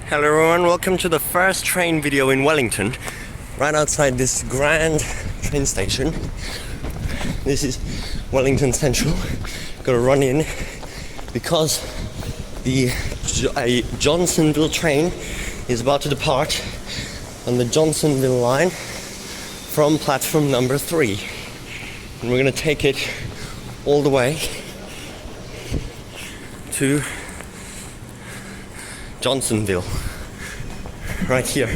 Hello everyone, welcome to the first train video in Wellington, right outside this grand train station. This is Wellington Central. Gotta run in because the Johnsonville train is about to depart on the Johnsonville Line from platform number 3. And we're gonna take it all the way to Johnsonville, right here.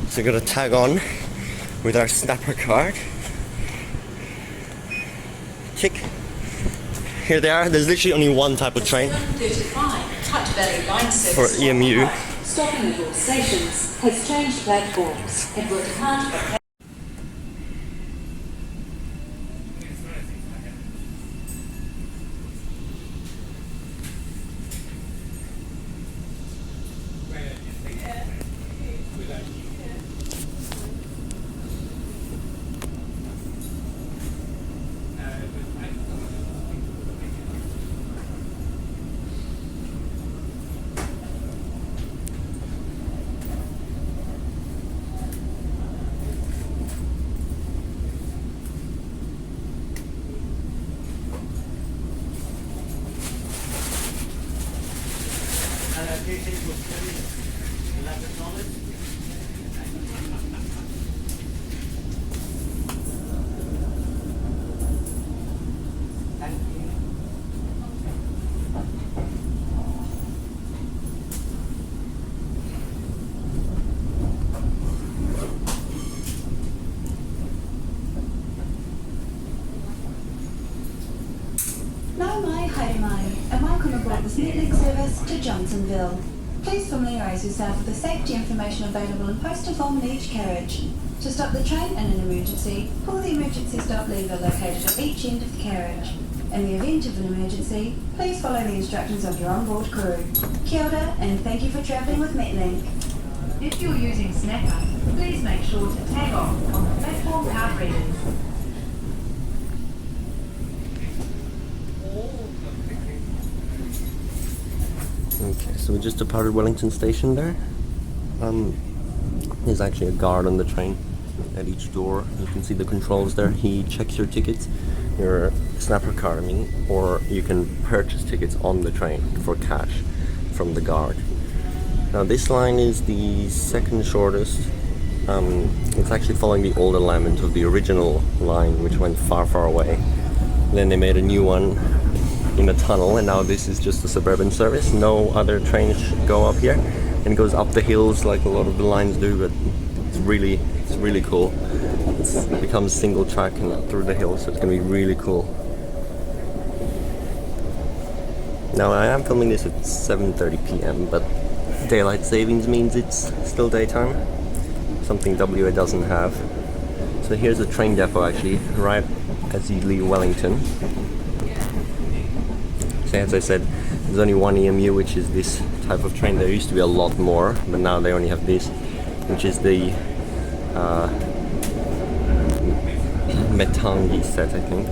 So we're gonna tag on with our snapper card. Tick. Here they are. There's literally only one type of train for EMU. Stopping at all stations has changed platforms and will depart from. And welcome aboard this Metlink service to Johnsonville. Please familiarise yourself with the safety information available in postal form in each carriage. To stop the train in an emergency, pull the emergency stop lever located at each end of the carriage. In the event of an emergency, please follow the instructions of your onboard crew. Kia ora and thank you for travelling with Metlink. If you're using Snapper, please make sure to tag off on the platform card readers. Okay, so we just departed Wellington Station there. There's actually a guard on the train at each door. You can see the controls there. He checks your tickets, your snapper card, or you can purchase tickets on the train for cash from the guard. Now this line is the second shortest. It's actually following the old alignment of the original line, which went far, far away. Then they made a new one in a tunnel, and now this is just a suburban service. No other trains go up here, and it goes up the hills like a lot of the lines do, but it's really cool. It becomes single track and through the hills, so it's gonna be really cool. Now I am filming this at 7:30 p.m, but daylight savings means it's still daytime, something WA doesn't have. So here's a train depot actually, right as you leave Wellington. So as I said, there's only one EMU, which is this type of train. There used to be a lot more, but now they only have this, which is the Metangi set, I think.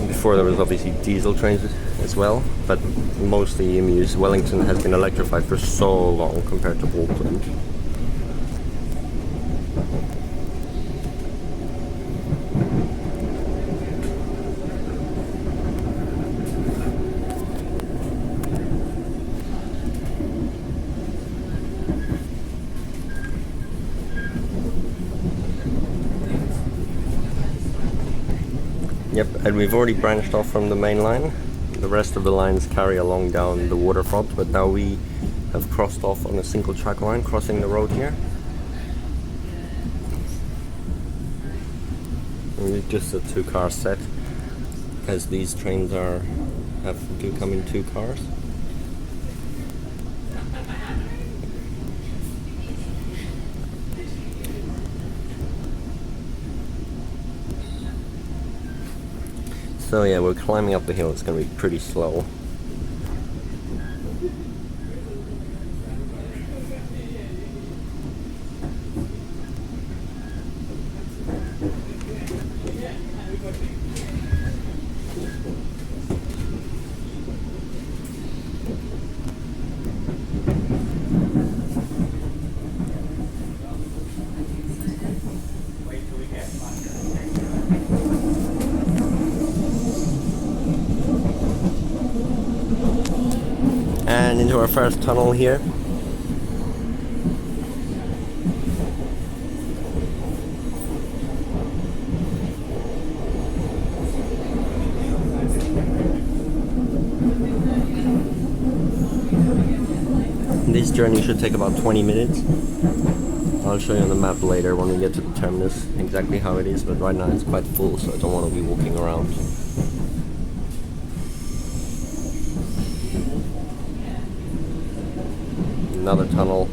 Before there was obviously diesel trains as well, but mostly EMUs. Wellington has been electrified for so long compared to Auckland. Yep, and we've already branched off from the main line. The rest of the lines carry along down the waterfront, but now we have crossed off on a single track line, crossing the road here. And it's just a 2-car set, as these trains do come in 2 cars. So yeah, we're climbing up the hill. It's going to be pretty slow. into our first tunnel here. This journey should take about 20 minutes. I'll show you on the map later when we get to the terminus exactly how it is, but right now it's quite full, so I don't want to be walking around. Another tunnel.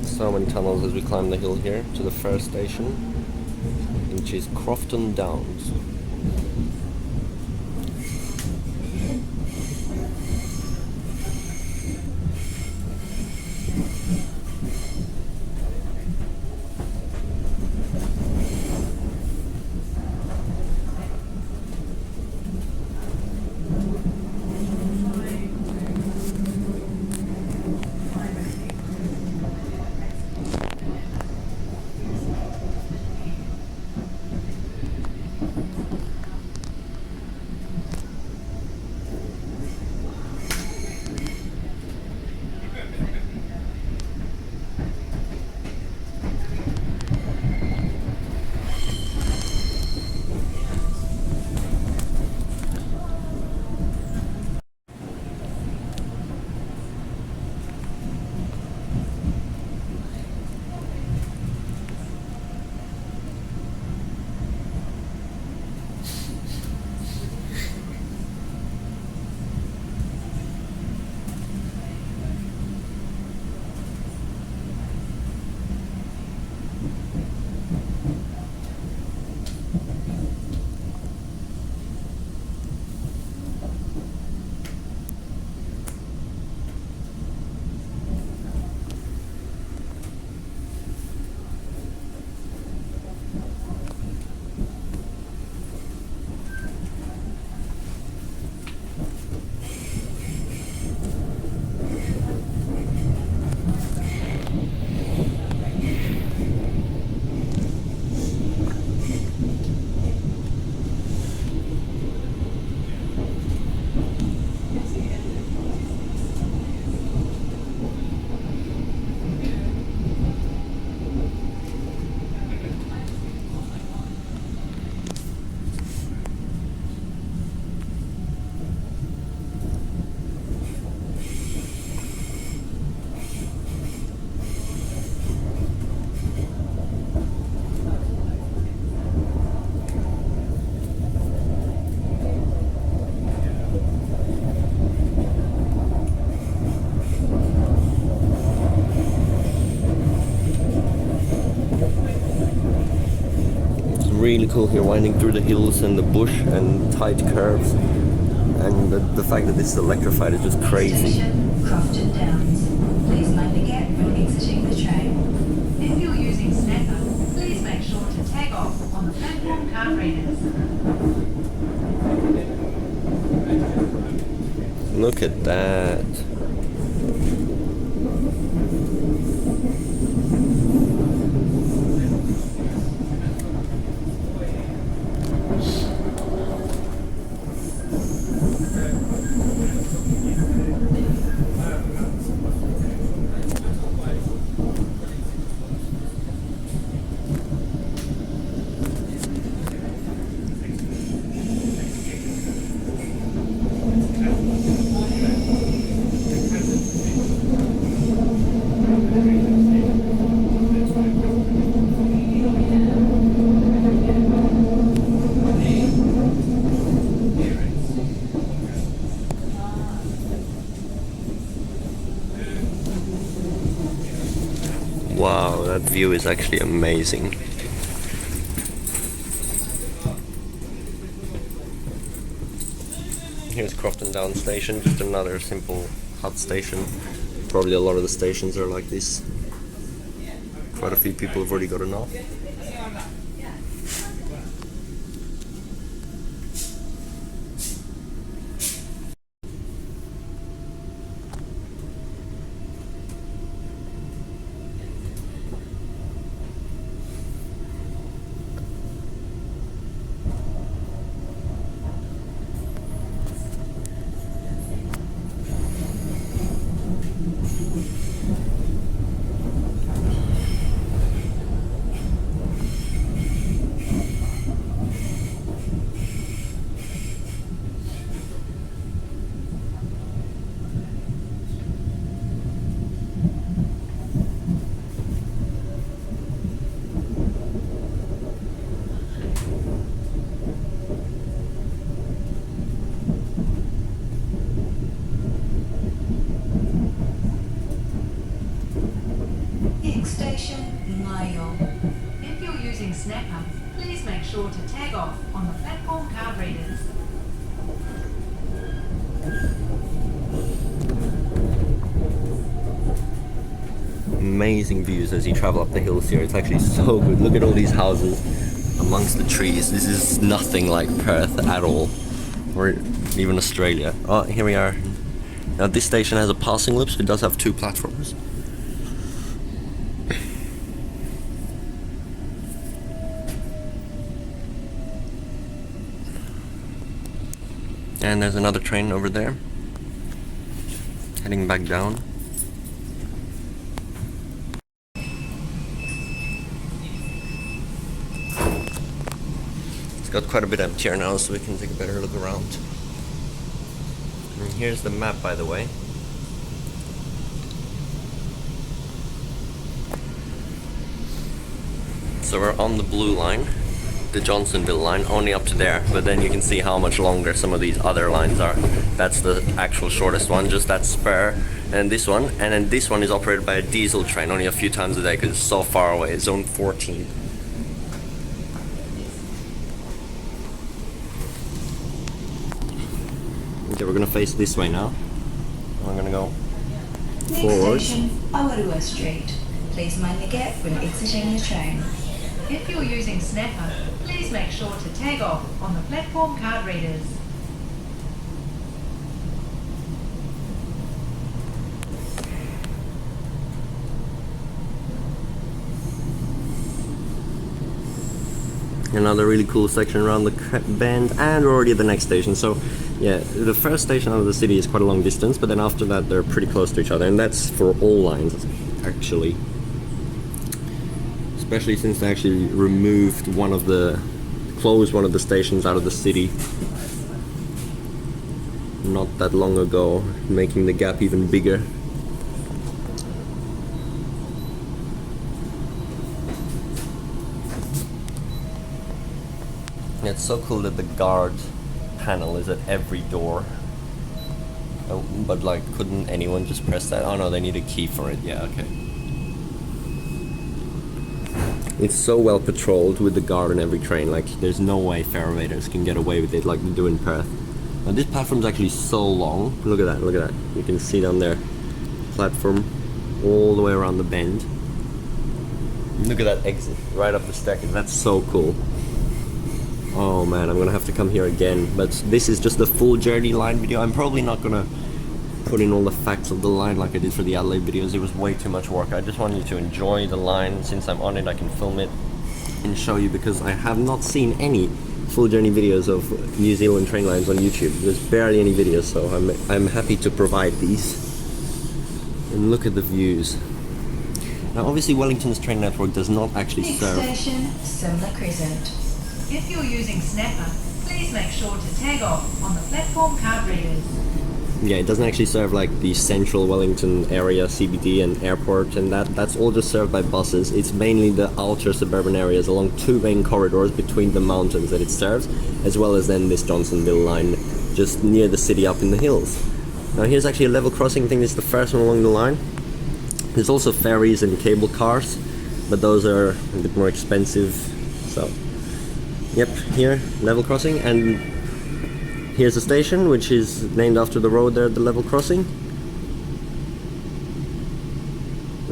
So many tunnels as we climb the hill here to the first station, which is Crofton Downs. Really cool here, winding through the hills and the bush and tight curves, and the fact that this is electrified is just crazy. Station, Crofton Downs. Please mind the gap when exiting the train. If you're using Snapper, please make sure to tag off on the platform card readers. Look at that. Wow, that view is actually amazing. Here's Crofton Down Station, just another simple hut station. Probably a lot of the stations are like this. Quite a few people have already gotten off. sure to tag off on the platform card readers. Amazing views as you travel up the hills here. It's actually so good. Look at all these houses amongst the trees. This is nothing like Perth at all, or even Australia. Oh, here we are. Now this station has a passing loop, so it does have 2 platforms. And there's another train over there, heading back down. It's got quite a bit emptier now, so we can take a better look around. And here's the map, by the way. So we're on the blue line, the Johnsonville line, only up to there, but then you can see how much longer some of these other lines are. That's the actual shortest one, just that spur, and this one, and then this one is operated by a diesel train only a few times a day because it's so far away. It's zone 14. Okay, we're gonna face this way now. We're gonna go Next forward. station, Awarua Street. Please mind the gap when exiting the train. If you're using Snapper, please make sure to tag off on the platform card readers. Another really cool section around the bend, and we're already at the next station. So yeah, the first station out of the city is quite a long distance, but then after that they're pretty close to each other, and that's for all lines actually, especially since they actually removed closed one of the stations out of the city not that long ago, making the gap even bigger. It's so cool that the guard panel is at every door. Oh, but like, couldn't anyone just press that? Oh no, they need a key for it. Yeah, okay. It's so well patrolled with the guard on every train. Like, there's no way Ferrovators can get away with it like they do in Perth. Now this platform's actually so long. Look at that, look at that. You can see down there, platform all the way around the bend. Look at that exit right up the staircase. That's so cool. Oh man, I'm gonna have to come here again. But this is just the full journey line video. I'm probably not gonna put in all the facts of the line like I did for the Adelaide videos. It was way too much work. I just want you to enjoy the line. Since I'm on it, I can film it and show you, because I have not seen any full journey videos of New Zealand train lines on YouTube. There's barely any videos, so I'm happy to provide these. And look at the views. Now obviously Wellington's train network does not actually Next serve. station, Simla Crescent. If you're using Snapper, please make sure to tag off on the platform card readers. Yeah, it doesn't actually serve like the central Wellington area, CBD and airport, and that's all just served by buses. It's mainly the outer suburban areas along 2 main corridors between the mountains that it serves, as well as then this Johnsonville line just near the city up in the hills. Now here's actually a level crossing. I think this is the first one along the line. There's also ferries and cable cars, but those are a bit more expensive. So yep, here, level crossing, and here's a station which is named after the road there at the level crossing.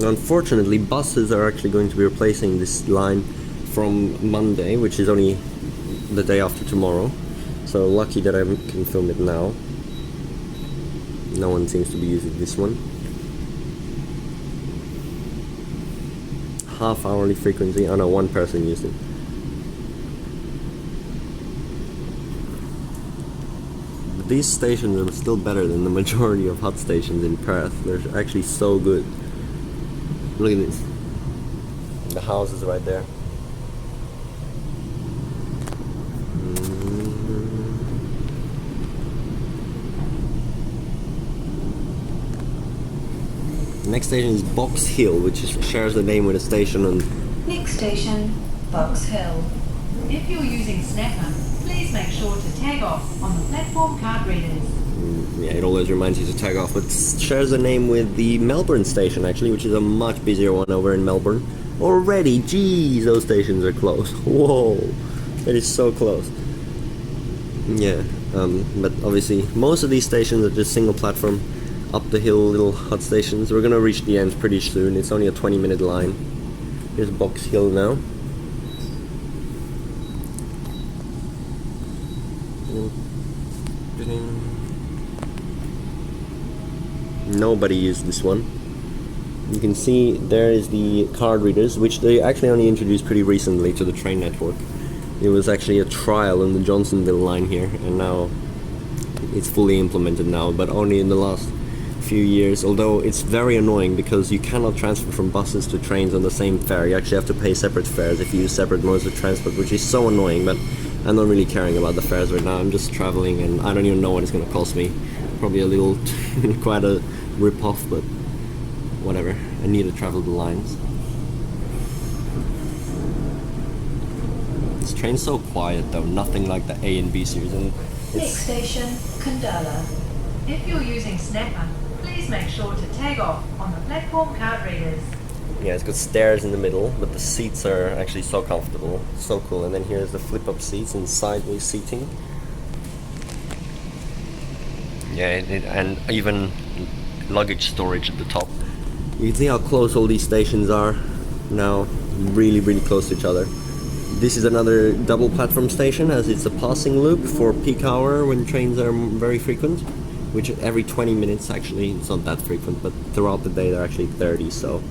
Unfortunately, buses are actually going to be replacing this line from Monday, which is only the day after tomorrow. So lucky that I can film it now. No one seems to be using this one. Half-hourly frequency. Oh no, one person used it. These stations are still better than the majority of hut stations in Perth. They're actually so good. Look at this. The house is right there. Next station is Box Hill, which shares the name with a station on... Next station, Box Hill. If you're using Snapper, please make sure to tag off on the platform card readers. Yeah, it always reminds you to tag off, but shares a name with the Melbourne station actually, which is a much busier one over in Melbourne. Already, geez, those stations are close. Whoa, It is so close. Yeah, but obviously most of these stations are just single platform, up the hill little hut stations. We're gonna reach the end pretty soon. It's only a 20-minute line. Here's Box Hill now. Nobody used this one. You can see there is the card readers, which they actually only introduced pretty recently to the train network. It was actually a trial in the Johnsonville line here, and now it's fully implemented now, but only in the last few years, although it's very annoying because you cannot transfer from buses to trains on the same fare. You actually have to pay separate fares if you use separate modes of transport, which is so annoying, but I'm not really caring about the fares right now. I'm just traveling and I don't even know what it's going to cost me. Probably a little, quite a rip-off, but whatever. I need to travel the lines. This train's so quiet though, nothing like the A and B series. And Next station, Khandallah. If you're using Snapper, please make sure to tag off on the platform card readers. yeah, it's got stairs in the middle, but the seats are actually so comfortable, so cool. And then here's the flip-up seats and sideways seating. Yeah, and even luggage storage at the top. You can see how close all these stations are now, really, really close to each other. This is another double platform station, as it's a passing loop for peak hour when trains are very frequent, which every 20 minutes actually. It's not that frequent, but throughout the day they're actually 30, so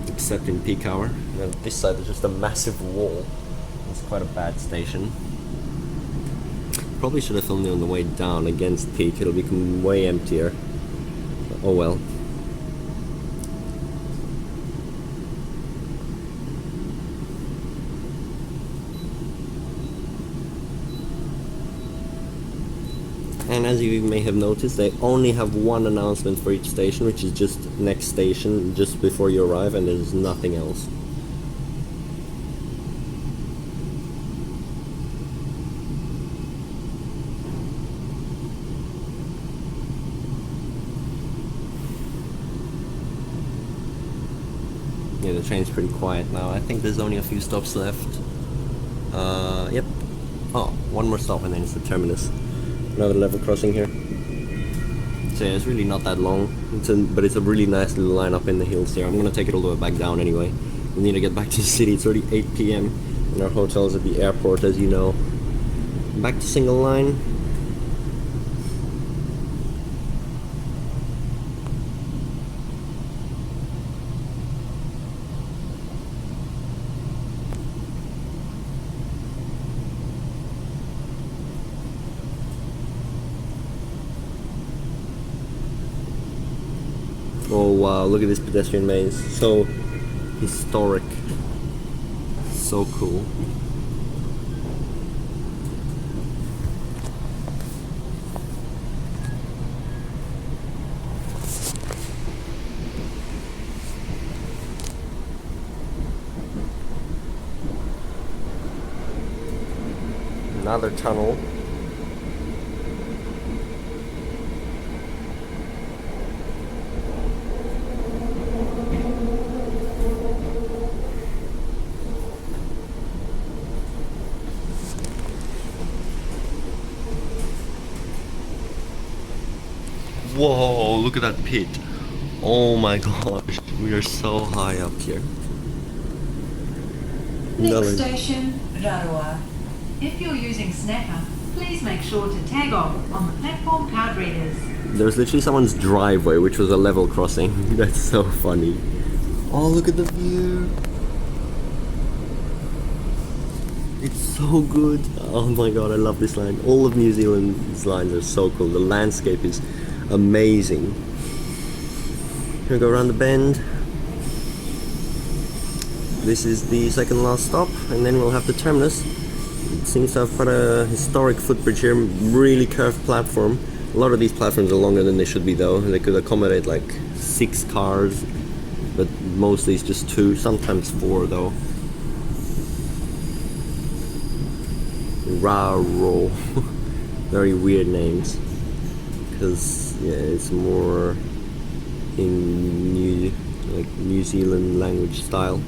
except in peak hour. And this side is just a massive wall. It's quite a bad station. Probably should have filmed it on the way down against peak. It'll become way emptier. Oh well. And as you may have noticed, they only have one announcement for each station, which is just next station, just before you arrive, and there's nothing else. Yeah, the train's pretty quiet now. I think there's only a few stops left. Yep. Oh, one more stop and then it's the terminus. Another level crossing here. So yeah, it's really not that long. But it's a really nice little line up in the hills here. I'm gonna take it all the way back down anyway. We need to get back to the city. It's already 8 p.m. and our hotel's at the airport, as you know. Back to single line. Oh wow, look at this pedestrian maze. So historic. So cool. Another tunnel. Whoa, look at that pit. Oh my gosh, we are so high up here. Next station, Raroa. If you're using Snapper, please make sure to tag off on the platform card readers. There's literally someone's driveway, which was a level crossing. That's so funny. Oh, look at the view. It's so good. Oh my god, I love this line. All of New Zealand's lines are so cool. The landscape is amazing. Here we go around the bend. This is the second last stop, and then we'll have the terminus. It seems to have quite a historic footbridge here, really curved platform. A lot of these platforms are longer than they should be though. They could accommodate like 6 cars, but mostly it's just 2, sometimes 4 though. Raroa. Very weird names. Because yeah, it's more in New Zealand language style.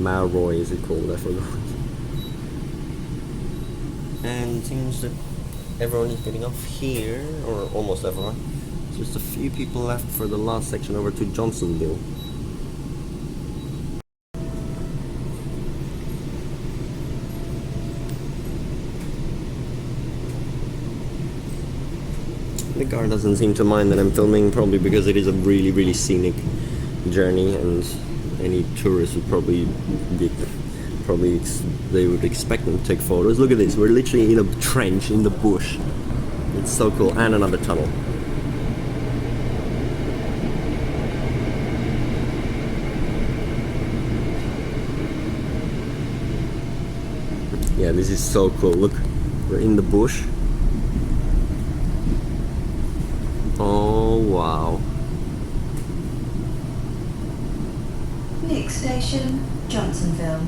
Maroy is it called? I forgot. And it seems that everyone is getting off here, or almost everyone. Just a few people left for the last section over to Johnsonville. The guard doesn't seem to mind that I'm filming, probably because it is a really scenic journey, and any tourist would probably they would expect them to take photos. Look at this, we're literally in a trench in the bush. It's so cool, and another tunnel. Yeah, this is so cool. Look, we're in the bush. Oh wow. Next station, Johnsonville.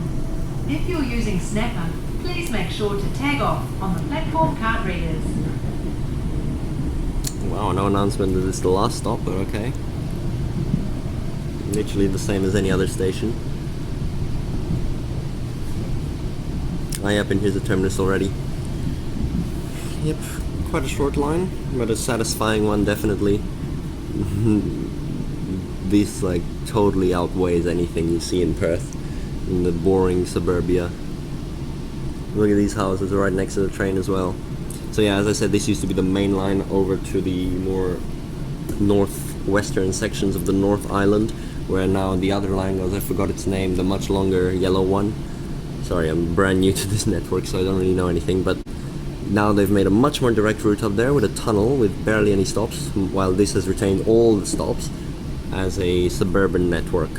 If you're using Snapper, please make sure to tag off on the platform card readers. Wow, no announcement that it's the last stop, but okay. Literally the same as any other station. Ah, yep, and here's the terminus already. Yep, quite a short line, but a satisfying one, definitely. This like totally outweighs anything you see in Perth, in the boring suburbia. Look at these houses right next to the train as well. So yeah, as I said, this used to be the main line over to the more northwestern sections of the North Island, where now the other line goes. I forgot its name, the much longer yellow one. Sorry, I'm brand new to this network, so I don't really know anything, but now they've made a much more direct route up there with a tunnel with barely any stops, while this has retained all the stops as a suburban network.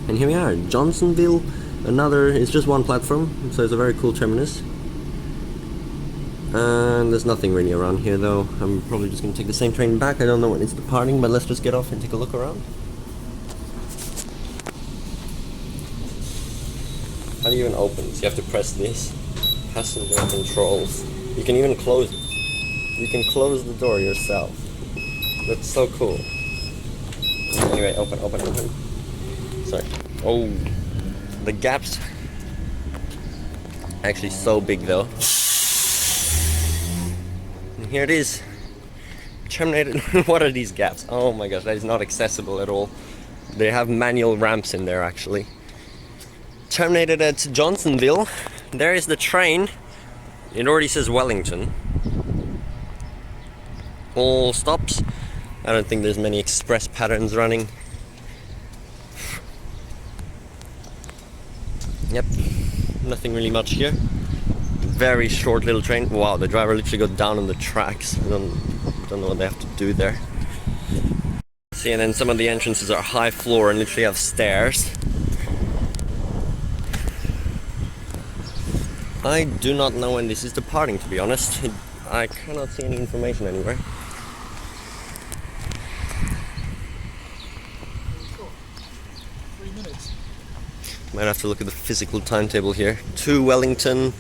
And here we are, Johnsonville. It's just one platform, so it's a very cool terminus. And there's nothing really around here though. I'm probably just going to take the same train back. I don't know when it's departing, but let's just get off and take a look around. How do you even open this? You have to press this. Passenger controls. You can even close it. You can close the door yourself. That's so cool. Anyway, open. Sorry. Oh, the gaps. Actually so big though. And here it is. Terminated. What are these gaps? Oh my gosh, that is not accessible at all. They have manual ramps in there actually. Terminated at Johnsonville. There is the train. It already says Wellington. All stops. I don't think there's many express patterns running. Yep, nothing really much here. Very short little train. Wow, the driver literally got down on the tracks. I don't know what they have to do there. See, and then some of the entrances are high floor and literally have stairs. I do not know when this is departing, to be honest. I cannot see any information anywhere. Might have to look at the physical timetable here. To Wellington,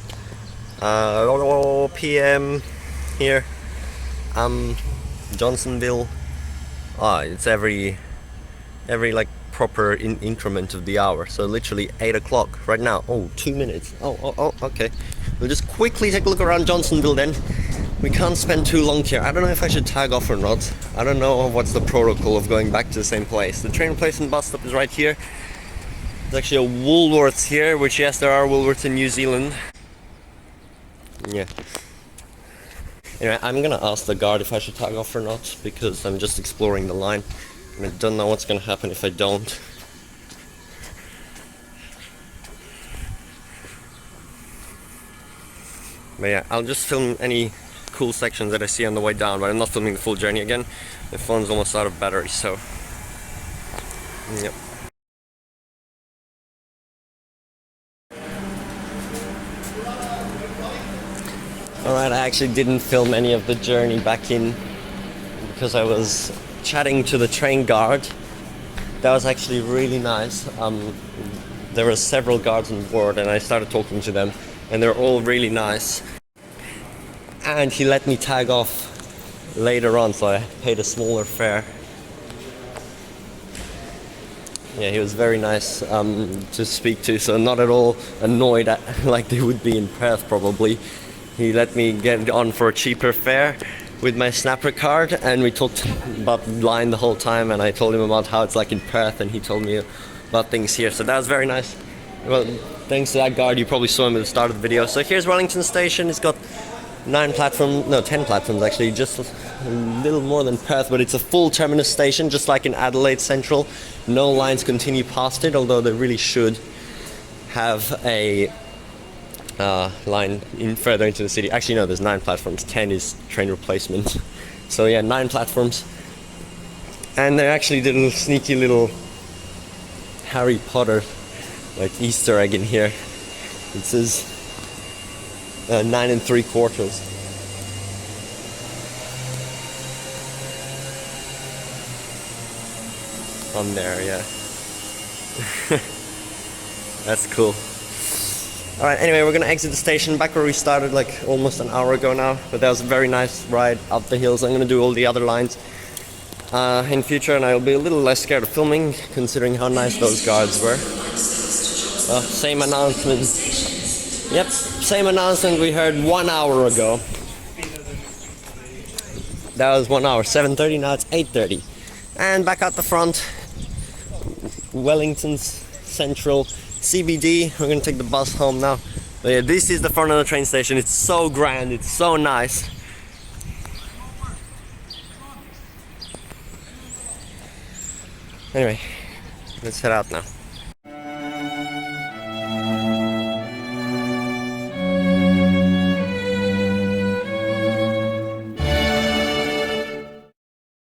PM here. Johnsonville. It's every like proper increment of the hour. So literally 8 o'clock right now. Oh, 2 minutes. Oh, okay. We'll just quickly take a look around Johnsonville then. We can't spend too long here. I don't know if I should tag off or not. I don't know what's the protocol of going back to the same place. The train replacement bus stop is right here. There's actually a Woolworths here, which yes, there are Woolworths in New Zealand. Yeah. Anyway, I'm gonna ask the guard if I should tag off or not, because I'm just exploring the line and I don't know what's gonna happen if I don't. But yeah, I'll just film any cool sections that I see on the way down, but I'm not filming the full journey again. My phone's almost out of battery, so yep. Alright, I actually didn't film any of the journey back in because I was chatting to the train guard. That was actually really nice. There were several guards on board and I started talking to them and they're all really nice. And he let me tag off later on, so I paid a smaller fare. Yeah, he was very nice to speak to, so not at all annoyed like they would be in Perth probably. He let me get on for a cheaper fare with my Snapper card, and we talked about the line the whole time, and I told him about how it's like in Perth, and he told me about things here, so that was very nice. Well, thanks to that guard, you probably saw him at the start of the video. So here's Wellington Station. It's got 10 platforms actually, just a little more than Perth, but it's a full terminus station, just like in Adelaide Central. No lines continue past it, although they really should have a line in further into the city. Actually no, there's 9 platforms, 10 is train replacement. So yeah, 9 platforms. And they actually did a little sneaky little Harry Potter like Easter egg in here. It says 9 3/4. On there, yeah. That's cool. Alright, anyway, we're gonna exit the station back where we started like almost an hour ago now, but that was a very nice ride up the hills. I'm gonna do all the other lines in future, and I'll be a little less scared of filming considering how nice those guards were. Same announcement. Yep, same announcement we heard 1 hour ago. That was 1 hour, 7:30, now it's 8:30. And back out the front, Wellington's Central CBD. We're gonna take the bus home now. But yeah, this is the front of the train station. It's so grand, it's so nice. Anyway, let's head out now.